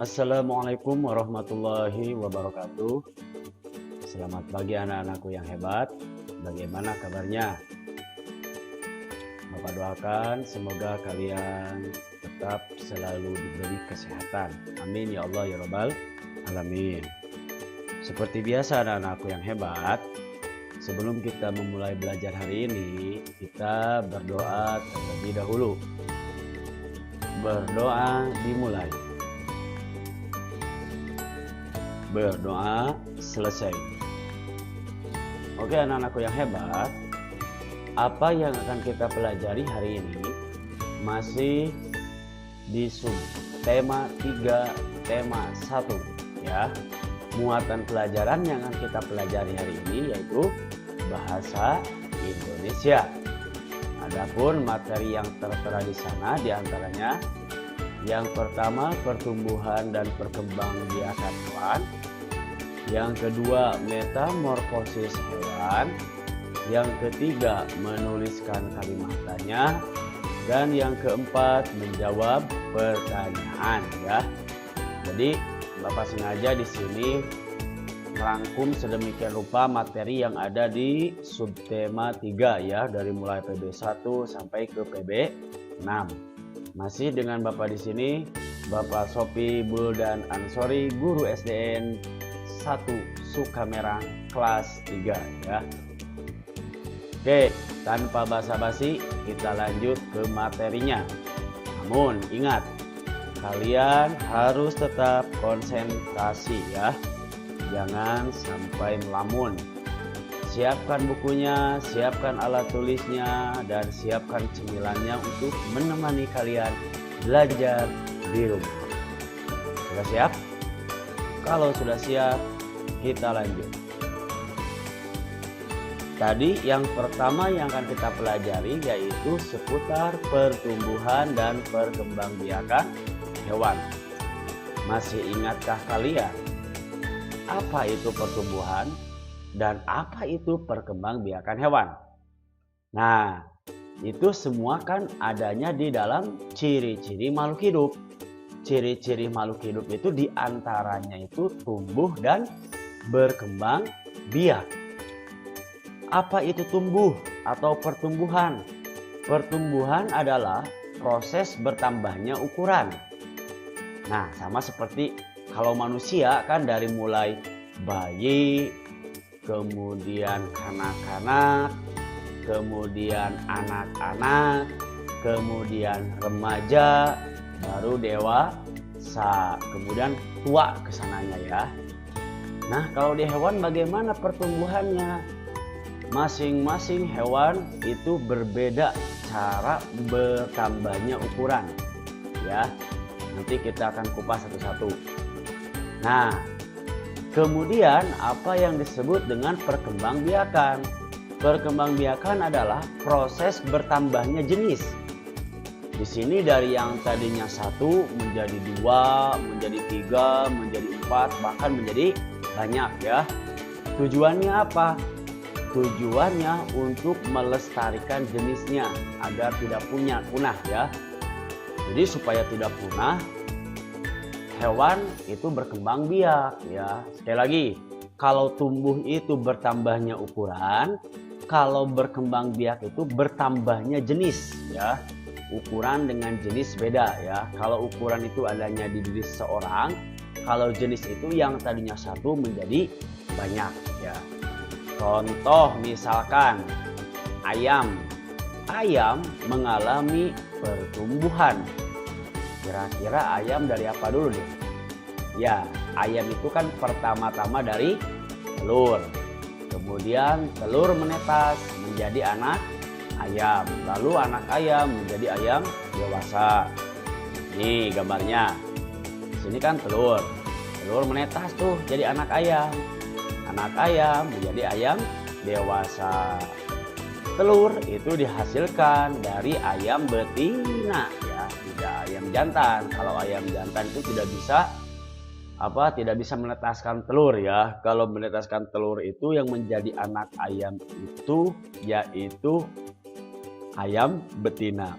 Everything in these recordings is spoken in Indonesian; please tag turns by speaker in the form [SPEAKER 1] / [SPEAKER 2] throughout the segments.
[SPEAKER 1] Assalamualaikum warahmatullahi wabarakatuh. Selamat pagi anak-anakku yang hebat. Bagaimana kabarnya? Bapak doakan semoga kalian tetap selalu diberi kesehatan. Amin ya Allah ya Rabbal alamin. Seperti biasa anak-anakku yang hebat, sebelum kita memulai belajar hari ini, kita berdoa terlebih dahulu. Berdoa dimulai. Berdoa selesai. Oke anak-anakku yang hebat, apa yang akan kita pelajari hari ini masih di tema 3 tema 1 ya. Muatan pelajaran yang akan kita pelajari hari ini yaitu bahasa Indonesia. Adapun materi yang tertera di sana diantaranya yang pertama pertumbuhan dan perkembangbiakan hewan, yang kedua metamorfosis hewan, yang ketiga menuliskan kalimatnya, dan yang keempat menjawab pertanyaan ya. Jadi Bapak sengaja di sini merangkum sedemikian rupa materi yang ada di subtema 3 ya, dari mulai PB1 sampai ke PB6. Masih dengan Bapak di sini, Bapak Sopi Buldan Ansori, guru SDN 1 Sukamerang kelas 3 ya. Oke, tanpa basa-basi kita lanjut ke materinya. Namun ingat, kalian harus tetap konsentrasi ya. Jangan sampai melamun. Siapkan bukunya, siapkan alat tulisnya, dan siapkan cemilannya untuk menemani kalian belajar di rumah. Sudah siap? Kalau sudah siap, kita lanjut. Tadi yang pertama yang akan kita pelajari yaitu seputar pertumbuhan dan perkembangbiakan hewan. Masih ingatkah kalian apa itu pertumbuhan dan apa itu perkembangbiakan hewan? Nah, itu semua kan adanya di dalam ciri-ciri makhluk hidup. Ciri-ciri makhluk hidup itu diantaranya itu tumbuh dan berkembang biak. Apa itu tumbuh atau pertumbuhan? Pertumbuhan adalah proses bertambahnya ukuran. Nah, sama seperti kalau manusia kan dari mulai bayi, kemudian kanak-kanak, kemudian anak-anak, kemudian remaja, baru dewasa, kemudian tua kesananya ya. Nah, kalau di hewan bagaimana pertumbuhannya? Masing-masing hewan itu berbeda cara bertambahnya ukuran ya. Nanti kita akan kupas satu-satu. Nah, kemudian apa yang disebut dengan perkembangbiakan? Perkembangbiakan adalah proses bertambahnya jenis. Di sini dari yang tadinya 1 menjadi 2, menjadi 3, menjadi 4, bahkan menjadi banyak ya. Tujuannya apa? Tujuannya untuk melestarikan jenisnya agar tidak punah ya. Jadi supaya tidak punah, hewan itu berkembang biak ya. Sekali lagi, kalau tumbuh itu bertambahnya ukuran, kalau berkembang biak itu bertambahnya jenis ya. Ukuran dengan jenis beda ya. Kalau ukuran itu adanya di diri seseorang, kalau jenis itu yang tadinya 1 menjadi banyak ya. Contoh misalkan ayam. Ayam mengalami pertumbuhan. Kira-kira ayam dari apa dulu deh? Ya, ayam itu kan pertama-tama dari telur. Kemudian telur menetas menjadi anak ayam. Lalu anak ayam menjadi ayam dewasa. Ini gambarnya. Di sini kan telur. Telur menetas tuh jadi anak ayam. Anak ayam menjadi ayam dewasa. Telur itu dihasilkan dari ayam betina ya, tidak ayam jantan. Kalau ayam jantan itu tidak bisa menetaskan telur ya. Kalau menetaskan telur itu yang menjadi anak ayam itu yaitu ayam betina.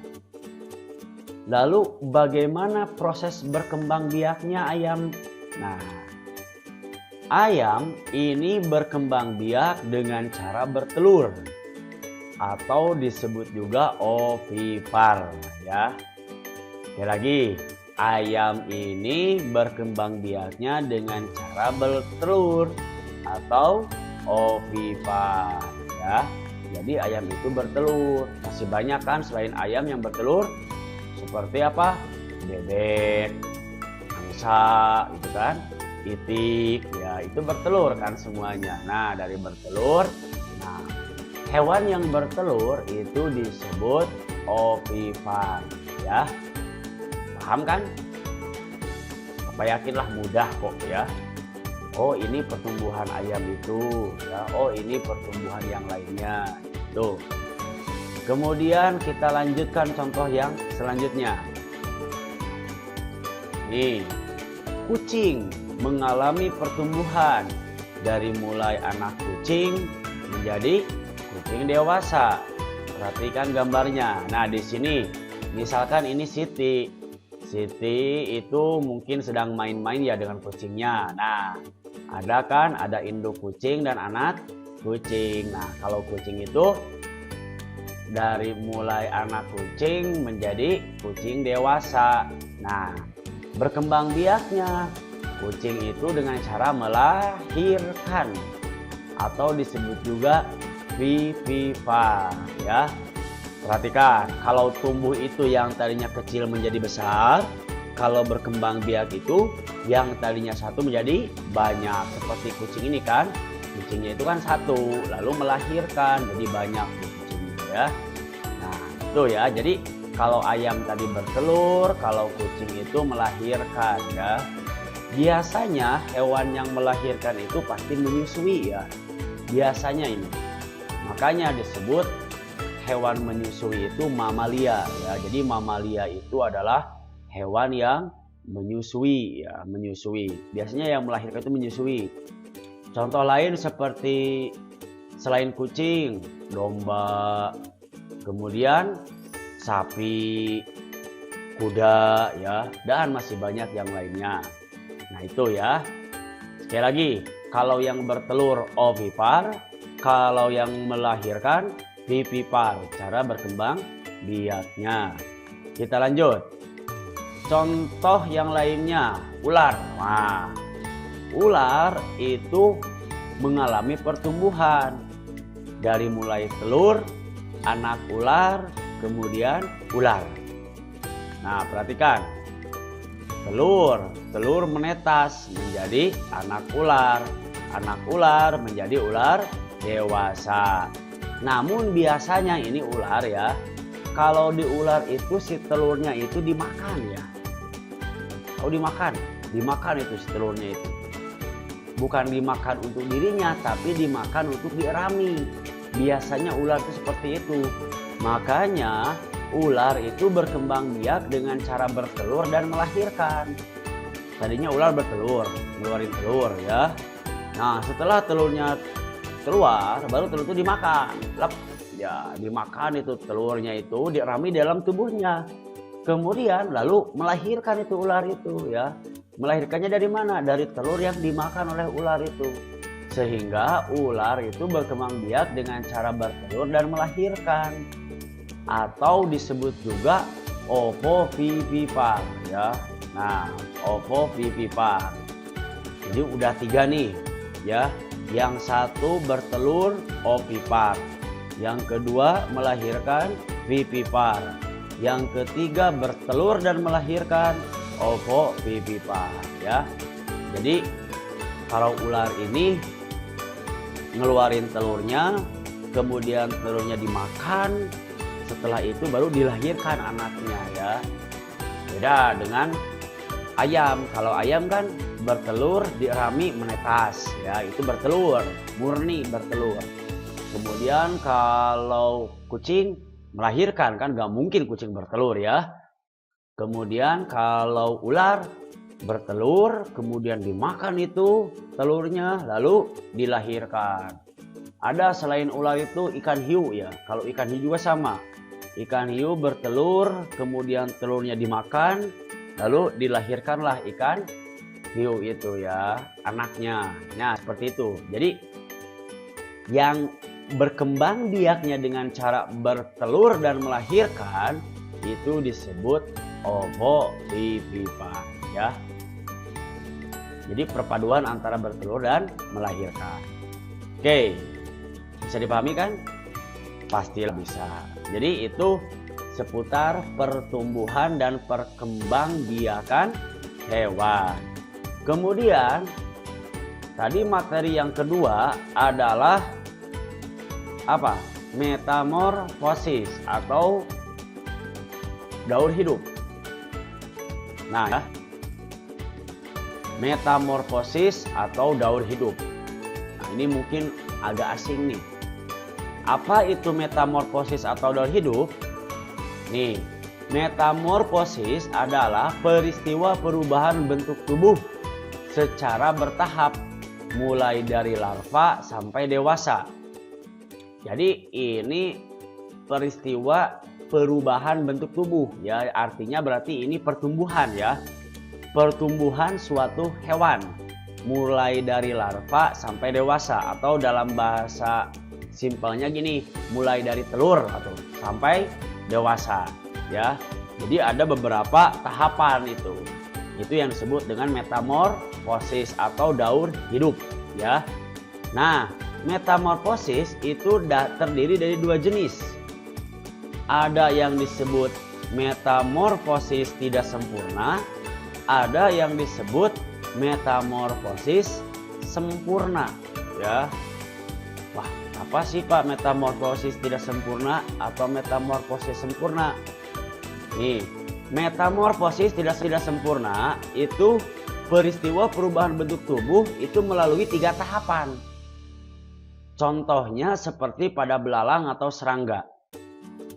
[SPEAKER 1] Lalu bagaimana proses berkembang biaknya ayam? Nah, ayam ini berkembang biak dengan cara bertelur atau disebut juga ovipar ya. Sekali lagi, ayam ini berkembang biaknya dengan cara bertelur atau ovipar ya. Jadi ayam itu bertelur. Masih banyak kan selain ayam yang bertelur, seperti apa? Bebek, angsa, gitu kan? Itik, ya itu bertelur kan semuanya. Nah, dari bertelur, nah hewan yang bertelur itu disebut ovipar ya. Paham kan? Apa yakinlah mudah kok ya. Oh, ini pertumbuhan ayam itu ya. Oh, ini pertumbuhan yang lainnya. Tuh. Kemudian kita lanjutkan contoh yang selanjutnya. Nih, kucing mengalami pertumbuhan dari mulai anak kucing menjadi kucing dewasa. Perhatikan gambarnya. Nah, di sini misalkan ini Siti. Siti itu mungkin sedang main-main ya dengan kucingnya. Nah, ada induk kucing dan anak kucing. Nah, kalau kucing itu dari mulai anak kucing menjadi kucing dewasa. Nah, berkembang biaknya kucing itu dengan cara melahirkan atau disebut juga vivipar ya. Perhatikan, kalau tumbuh itu yang tadinya kecil menjadi besar, kalau berkembang biak itu yang tadinya satu menjadi banyak. Seperti kucing ini kan, kucingnya itu kan satu, lalu melahirkan jadi banyak kucingnya ya. Nah, itu ya. Jadi kalau ayam tadi bertelur, kalau kucing itu melahirkan ya. Biasanya hewan yang melahirkan itu pasti menyusui ya. Biasanya ini. Makanya disebut hewan menyusui itu mamalia ya. Jadi mamalia itu adalah hewan yang menyusui ya, menyusui. Biasanya yang melahirkan itu menyusui. Contoh lain seperti selain kucing, domba, kemudian sapi, kuda ya, dan masih banyak yang lainnya. Nah, itu ya. Sekali lagi, kalau yang bertelur ovipar, kalau yang melahirkan vivipar, cara berkembang biaknya. Kita lanjut. Contoh yang lainnya, ular. Nah, ular itu mengalami pertumbuhan dari mulai telur, anak ular, kemudian ular. Nah, perhatikan. Telur menetas menjadi anak ular. Anak ular menjadi ular dewasa. Namun biasanya ini ular ya, kalau di ular itu si telurnya itu dimakan ya. Oh, dimakan itu si telurnya itu. Bukan dimakan untuk dirinya, tapi dimakan untuk dierami. Biasanya ular itu seperti itu. Makanya ular itu berkembang biak dengan cara bertelur dan melahirkan. Tadinya ular bertelur, ngeluarin telur ya. Nah, setelah telurnya keluar, baru telur itu dimakan. Lep, ya, dimakan itu telurnya itu, dirami dalam tubuhnya. Kemudian lalu melahirkan itu ular itu ya. Melahirkannya dari mana? Dari telur yang dimakan oleh ular itu. Sehingga ular itu berkembang biak dengan cara bertelur dan melahirkan. Atau disebut juga ovovivipar ya. Nah, ovovivipar. Jadi udah 3 nih ya. Yang satu bertelur ovipar, yang kedua melahirkan vivipar, yang ketiga bertelur dan melahirkan ovovivipar ya. Jadi kalau ular ini ngeluarin telurnya, kemudian telurnya dimakan, setelah itu baru dilahirkan anaknya ya. Beda dengan ayam. Kalau ayam kan bertelur, dirami, menetas ya, itu bertelur, murni bertelur. Kemudian kalau kucing melahirkan, kan nggak mungkin kucing bertelur ya. Kemudian kalau ular bertelur, kemudian dimakan itu telurnya, lalu dilahirkan. Ada selain ular itu ikan hiu ya. Kalau ikan hiu juga sama, Ikan hiu bertelur, kemudian telurnya dimakan, lalu dilahirkanlah ikan hiu itu ya, anaknya. Nah, seperti itu. Jadi yang berkembang biaknya dengan cara bertelur dan melahirkan itu disebut ovovivipan ya. Jadi perpaduan antara bertelur dan melahirkan. Oke, bisa dipahami kan? Pastilah bisa. Jadi itu seputar pertumbuhan dan perkembangbiakan hewan. Kemudian tadi materi yang kedua adalah apa? Metamorfosis atau daur hidup. Nah, metamorfosis atau daur hidup. Nah, ini mungkin agak asing nih. Apa itu metamorfosis atau daur hidup? Nih, metamorfosis adalah peristiwa perubahan bentuk tubuh secara bertahap mulai dari larva sampai dewasa. Jadi ini peristiwa perubahan bentuk tubuh ya, artinya berarti ini pertumbuhan ya. Pertumbuhan suatu hewan mulai dari larva sampai dewasa, atau dalam bahasa simpelnya gini, mulai dari telur atau sampai dewasa ya. Jadi ada beberapa tahapan itu yang disebut dengan metamorfosis atau daur hidup ya. Nah, metamorfosis itu terdiri dari dua jenis. Ada yang disebut metamorfosis tidak sempurna, ada yang disebut metamorfosis sempurna ya. Wah, apa sih Pak metamorfosis tidak sempurna atau metamorfosis sempurna? Nih, metamorfosis tidak sempurna itu peristiwa perubahan bentuk tubuh itu melalui 3 tahapan. Contohnya seperti pada belalang atau serangga.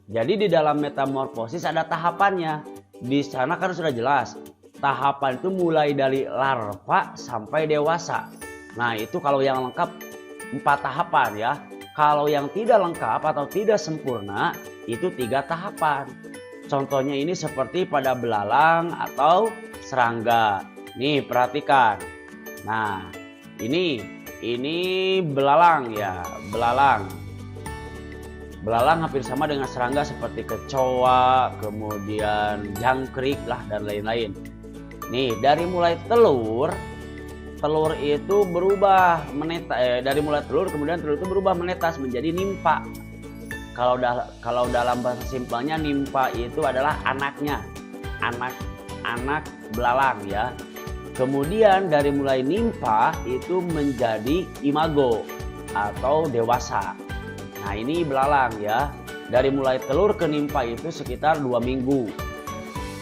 [SPEAKER 1] Jadi di dalam metamorfosis ada tahapannya. Di sana kan sudah jelas. Tahapan itu mulai dari larva sampai dewasa. Nah, itu kalau yang lengkap 4 tahapan ya. Kalau yang tidak lengkap atau tidak sempurna itu 3 tahapan. Contohnya ini seperti pada belalang atau serangga. Nih, perhatikan. Nah, ini belalang ya, belalang. Belalang hampir sama dengan serangga seperti kecoa, kemudian jangkrik lah dan lain-lain. Nih, dari mulai telur itu berubah dari mulai telur kemudian telur itu berubah menetas menjadi nimpa. Kalau dalam bahasa simpelnya nimpa itu adalah anaknya, anak belalang ya. Kemudian dari mulai nimpa itu menjadi imago atau dewasa. Nah, ini belalang ya. Dari mulai telur ke nimpa itu sekitar 2 minggu.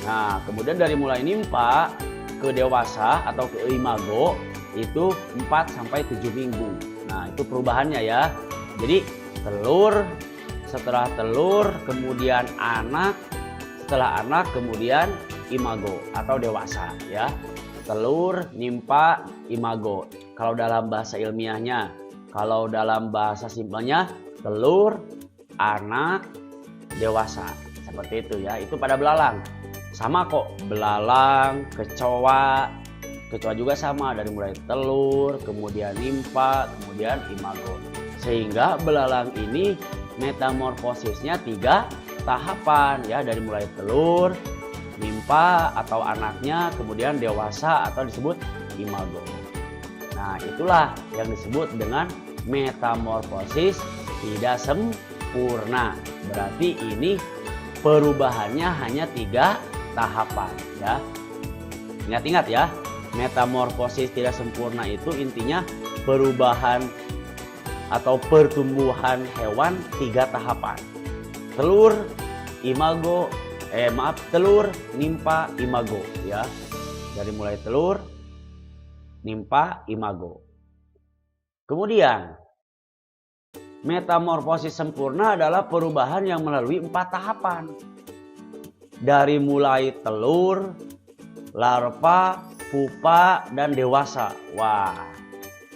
[SPEAKER 1] Nah, kemudian dari mulai nimpa ke dewasa atau ke imago itu 4 sampai 7 minggu. Nah, itu perubahannya ya. Jadi telur, setelah telur kemudian anak, setelah anak kemudian imago atau dewasa ya. Telur, nimpa, imago. Kalau dalam bahasa ilmiahnya, kalau dalam bahasa simpelnya telur, anak, dewasa. Seperti itu ya. Itu pada belalang. Sama kok, belalang, kecoa. Kecoa juga sama, dari mulai telur, kemudian nimpa, kemudian imago. Sehingga belalang ini metamorfosisnya 3 tahapan ya, dari mulai telur, nimpa atau anaknya, kemudian dewasa atau disebut imago. Nah, itulah yang disebut dengan metamorfosis tidak sempurna. Berarti ini perubahannya hanya 3 tahapan ya. Ingat-ingat ya, metamorfosis tidak sempurna itu intinya perubahan atau pertumbuhan hewan 3 tahapan. Telur, imago, telur, nimpa, imago ya. Dari mulai telur, nimpa, imago. Kemudian metamorfosis sempurna adalah perubahan yang melalui 4 tahapan. Dari mulai telur, larva, pupa, dan dewasa. Wah,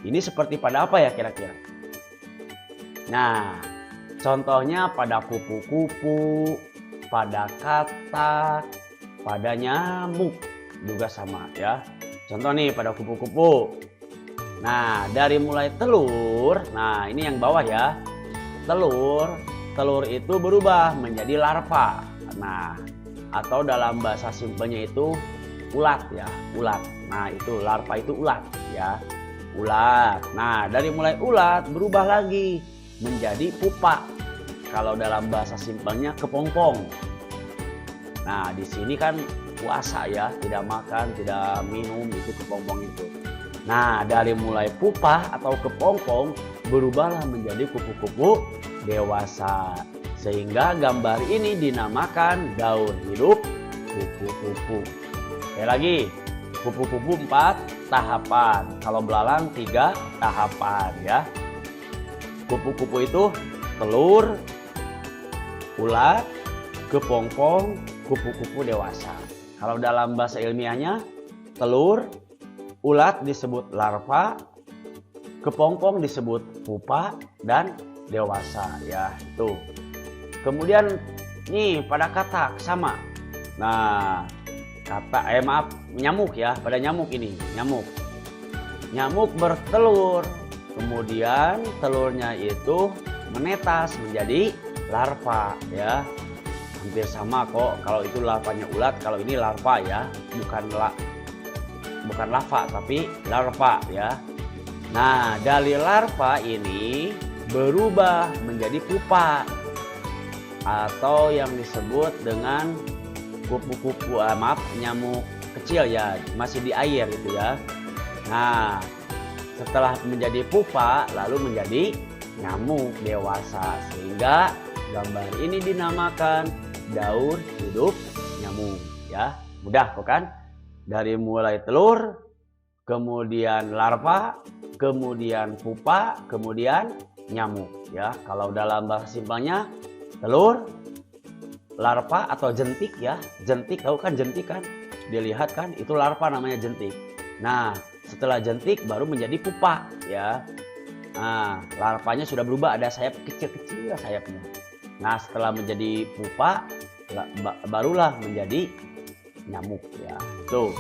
[SPEAKER 1] ini seperti pada apa ya kira-kira? Nah, contohnya pada kupu-kupu, pada katak, pada nyamuk juga sama ya. Contoh nih pada kupu-kupu. Nah, dari mulai telur, nah ini yang bawah ya. Telur itu berubah menjadi larva. Nah, atau dalam bahasa simpelnya itu ulat ya, ulat. Nah, itu larva itu ulat ya. Ulat. Nah, dari mulai ulat berubah lagi menjadi pupa. Kalau dalam bahasa simpelnya kepompong. Nah, di sini kan puasa ya, tidak makan, tidak minum, itu kepompong itu. Nah, dari mulai pupa atau kepompong berubahlah menjadi kupu-kupu dewasa. Sehingga gambar ini dinamakan daur hidup kupu-kupu. Sekali lagi, kupu-kupu 4 tahapan. Kalau belalang 3 tahapan ya. Kupu-kupu itu telur, ulat, kepompong, kupu-kupu dewasa. Kalau dalam bahasa ilmiahnya, telur, ulat disebut larva, kepompong disebut pupa, dan dewasa ya itu. Kemudian nih pada katak sama. Nah, nyamuk ya, pada nyamuk ini, nyamuk bertelur, kemudian telurnya itu menetas menjadi larva ya. Hampir sama kok, kalau itu larvanya ulat, kalau ini larva ya, bukan lava tapi larva ya. Nah, dari larva ini berubah menjadi pupa atau yang disebut dengan kupu-kupu, nyamuk kecil ya, masih di air gitu ya. Nah, setelah menjadi pupa lalu menjadi nyamuk dewasa, sehingga gambar ini dinamakan daur hidup nyamuk ya. Mudah bukan? Dari mulai telur, kemudian larva, kemudian pupa, kemudian nyamuk ya. Kalau dalam bahasa simpelnya telur, larva atau jentik ya. Jentik, tahu kan jentik kan? Dilihat kan itu larva namanya jentik. Nah, setelah jentik baru menjadi pupa ya. Nah, larvanya sudah berubah, ada sayap kecil-kecil sayapnya. Nah, setelah menjadi pupa barulah menjadi nyamuk ya. Tuh.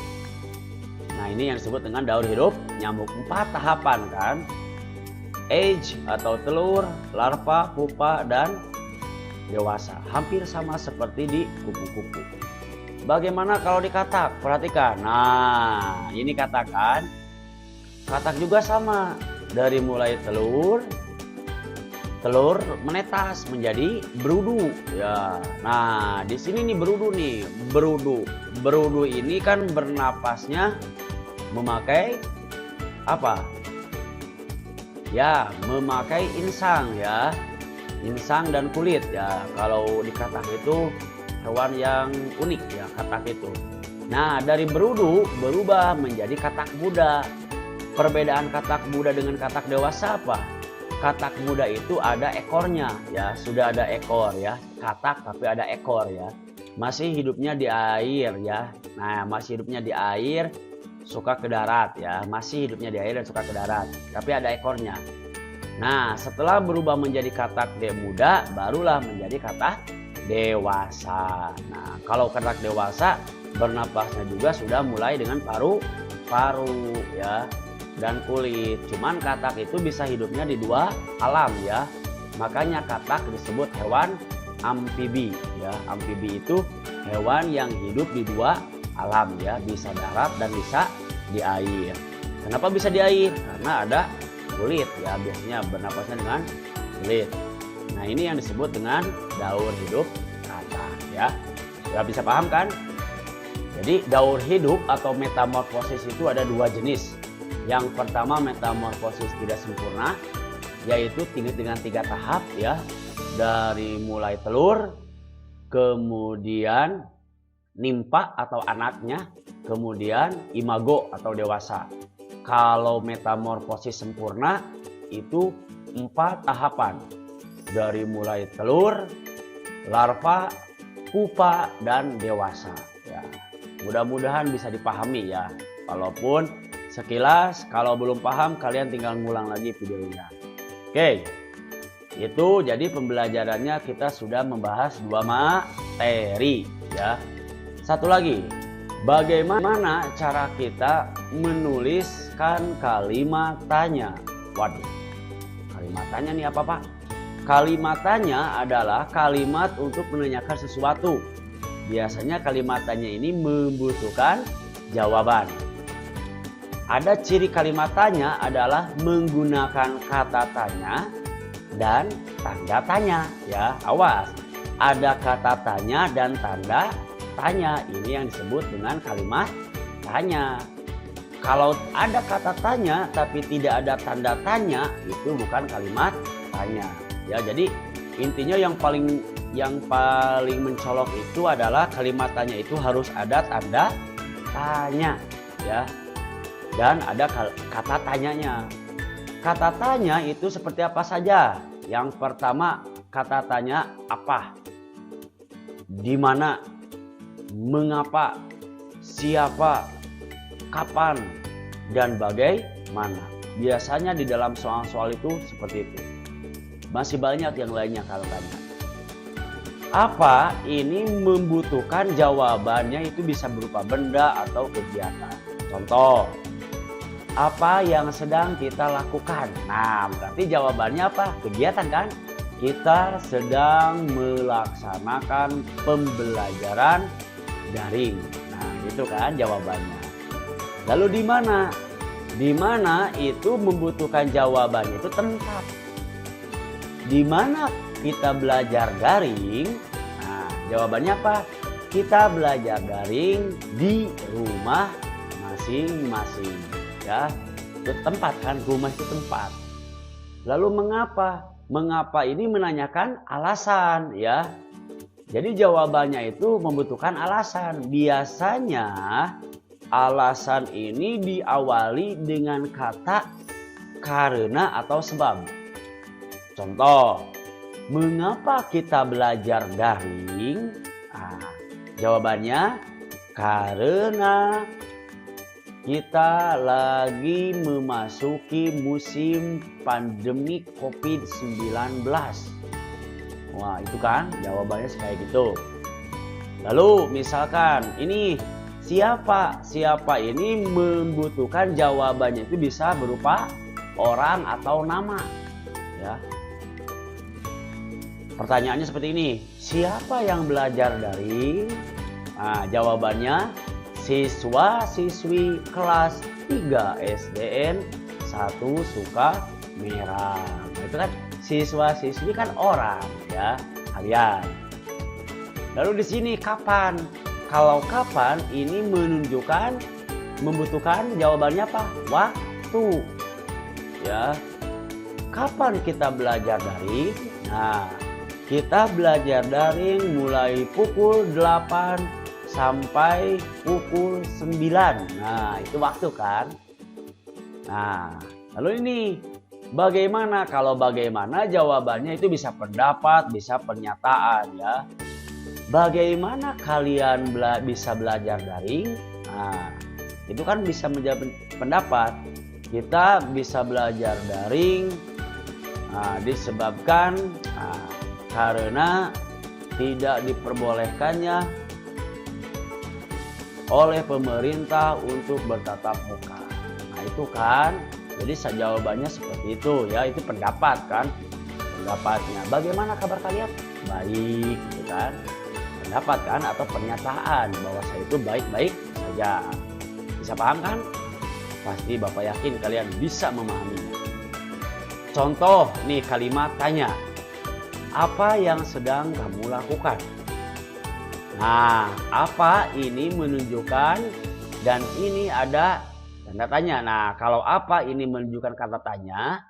[SPEAKER 1] Nah, ini yang disebut dengan daur hidup nyamuk. 4 tahapan kan. Age atau telur, larva, pupa, dan dewasa. Hampir sama seperti di kupu-kupu. Bagaimana kalau di katak? Perhatikan. Nah, ini katakan. Katak juga sama. Dari mulai telur menetas menjadi berudu ya. Nah, di sini nih berudu ini kan bernapasnya memakai apa ya, memakai insang ya, insang dan kulit ya. Kalau di katak itu hewan yang unik ya, katak itu. Nah, dari berudu berubah menjadi katak muda. Perbedaan katak muda dengan katak dewasa apa? Katak muda itu ada ekornya ya, sudah ada ekor ya. Katak tapi ada ekor ya. Masih hidupnya di air ya. Nah, masih hidupnya di air, suka ke darat ya. Masih hidupnya di air dan suka ke darat, tapi ada ekornya. Nah, setelah berubah menjadi katak muda, barulah menjadi katak dewasa. Nah, kalau katak dewasa bernapasnya juga sudah mulai dengan paru-paru ya, dan kulit. Cuman katak itu bisa hidupnya di 2 alam ya. Makanya katak disebut hewan amfibi ya. Amfibi itu hewan yang hidup di 2 alam ya, bisa darat dan bisa di air. Kenapa bisa di air? Karena ada kulit ya, biasanya bernapasnya dengan kulit. Nah, ini yang disebut dengan daur hidup katak ya. Sudah bisa paham kan? Jadi daur hidup atau metamorfosis itu ada 2 jenis. Yang pertama metamorfosis tidak sempurna, yaitu dengan 3 tahap ya. Dari mulai telur, kemudian nimpa atau anaknya, kemudian imago atau dewasa. Kalau metamorfosis sempurna itu 4 tahapan. Dari mulai telur, larva, pupa, dan dewasa ya. Mudah-mudahan bisa dipahami ya. Walaupun sekilas, kalau belum paham kalian tinggal ngulang lagi videonya. Oke, Itu jadi pembelajarannya kita sudah membahas 2 materi ya. Satu lagi, bagaimana cara kita menuliskan kalimat tanya? Waduh, kalimat tanya nih apa Pak? Kalimat tanya adalah kalimat untuk menanyakan sesuatu. Biasanya kalimat tanya ini membutuhkan jawaban. Ada ciri kalimat tanya adalah menggunakan kata tanya dan tanda tanya ya. Awas, ada kata tanya dan tanda tanya. Ini yang disebut dengan kalimat tanya. Kalau ada kata tanya tapi tidak ada tanda tanya, itu bukan kalimat tanya. Ya, jadi intinya yang paling mencolok itu adalah kalimat tanya itu harus ada tanda tanya ya. Dan ada kata tanyanya. Kata tanya itu seperti apa saja? Yang pertama, kata tanya apa? Di mana? Mengapa? Siapa? Kapan? Dan bagaimana? Biasanya di dalam soal-soal itu seperti itu. Masih banyak yang lainnya kalau tanya. Apa ini membutuhkan jawabannya itu bisa berupa benda atau kegiatan. Contoh, apa yang sedang kita lakukan? Nah, berarti jawabannya apa? Kegiatan kan? Kita sedang melaksanakan pembelajaran daring. Nah, itu kan jawabannya. Lalu di mana? Di mana itu membutuhkan jawabannya itu tempat. Di mana kita belajar daring? Nah, jawabannya apa? Kita belajar daring di rumah masing-masing. Ya, itu tempat kan, rumah itu tempat. Lalu mengapa? Mengapa ini menanyakan alasan ya. Jadi jawabannya itu membutuhkan alasan. Biasanya alasan ini diawali dengan kata karena atau sebab. Contoh, mengapa kita belajar daring? Nah, jawabannya karena kita lagi memasuki musim pandemi COVID-19. Wah, itu kan jawabannya kayak gitu. Lalu misalkan ini siapa? Siapa ini membutuhkan jawabannya itu bisa berupa orang atau nama. Ya. Pertanyaannya seperti ini. Siapa yang belajar daring? Nah, jawabannya siswa-siswi kelas 3 SDN 1 Sukamerang. Nah, itu kan siswa-siswi kan orang ya, kalian. Lalu di sini kapan? Kalau kapan ini menunjukkan membutuhkan jawabannya apa? Waktu. Ya. Kapan kita belajar daring? Nah, kita belajar daring mulai pukul 8 sampai pukul 9. Nah, itu waktu kan? Nah, lalu ini bagaimana? Kalau bagaimana jawabannya itu bisa pendapat, bisa pernyataan ya. Bagaimana kalian bisa belajar daring? Nah, itu kan bisa menjawab pendapat. Kita bisa belajar daring disebabkan karena tidak diperbolehkannya oleh pemerintah untuk bertatap muka. Nah, itu kan, jadi jawabannya seperti itu ya, itu pendapat kan, pendapatnya. Bagaimana kabar kalian? Baik, gitu kan, pendapat kan atau pernyataan bahwa saya itu baik-baik saja. Bisa paham kan? Pasti Bapak yakin kalian bisa memahaminya. Contoh nih kalimat tanya. Apa yang sedang kamu lakukan? Nah, apa ini menunjukkan dan ini ada tanda tanya. Nah, kalau apa ini menunjukkan kata tanya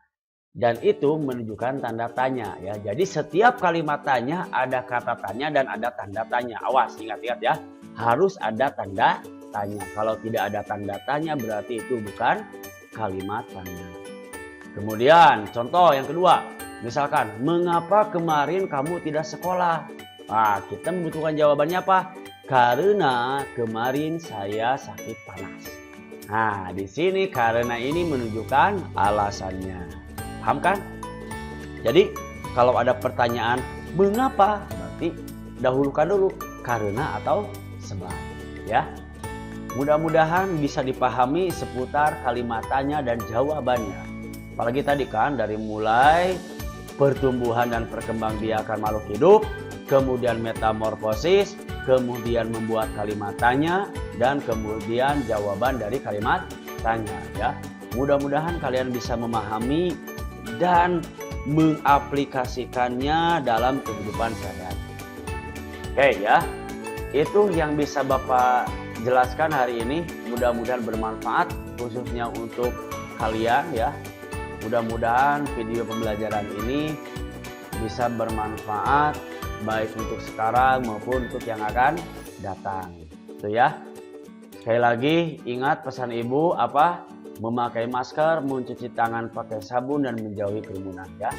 [SPEAKER 1] dan itu menunjukkan tanda tanya ya. Jadi setiap kalimat tanya ada kata tanya dan ada tanda tanya. Awas, ingat-ingat ya. Harus ada tanda tanya. Kalau tidak ada tanda tanya berarti itu bukan kalimat tanya. Kemudian contoh yang kedua, misalkan mengapa kemarin kamu tidak sekolah? Nah, kita membutuhkan jawabannya apa? Karena kemarin saya sakit panas. Nah, di sini karena ini menunjukkan alasannya. Paham kan? Jadi Kalau ada pertanyaan, mengapa? Berarti dahulukan dulu karena atau sebab, ya. Mudah-mudahan bisa dipahami seputar kalimat tanya dan jawabannya. Apalagi tadi kan dari mulai pertumbuhan dan perkembangbiakan makhluk hidup, kemudian metamorfosis, kemudian membuat kalimat tanya, dan kemudian jawaban dari kalimat tanya, ya. Mudah-mudahan kalian bisa memahami dan mengaplikasikannya dalam kehidupan sehari-hari. Oke ya, itu yang bisa Bapak jelaskan hari ini. Mudah-mudahan bermanfaat khususnya untuk kalian ya. Mudah-mudahan video pembelajaran ini bisa bermanfaat baik untuk sekarang maupun untuk yang akan datang. Itu ya. Sekali lagi ingat pesan Ibu apa? Memakai masker, mencuci tangan pakai sabun dan menjauhi kerumunan ya.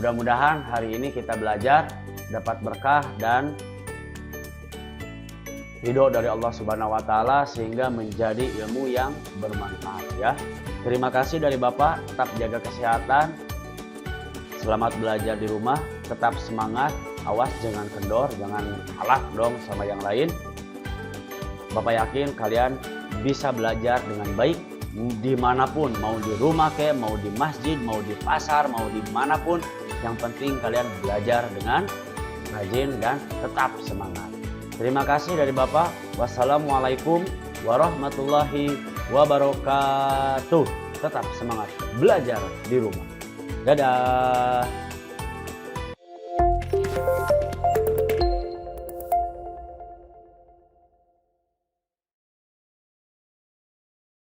[SPEAKER 1] Mudah-mudahan hari ini kita belajar dapat berkah dan ridho dari Allah Subhanahu wa taala sehingga menjadi ilmu yang bermanfaat ya. Terima kasih dari Bapak, tetap jaga kesehatan. Selamat belajar di rumah, tetap semangat, awas jangan kendor, jangan kalah dong sama yang lain. Bapak yakin kalian bisa belajar dengan baik dimanapun, mau di rumah kayak, mau di masjid, mau di pasar, mau dimanapun. Yang penting kalian belajar dengan rajin dan tetap semangat. Terima kasih dari Bapak. Wassalamualaikum warahmatullahi wabarakatuh. Tetap semangat belajar di rumah. Dadah.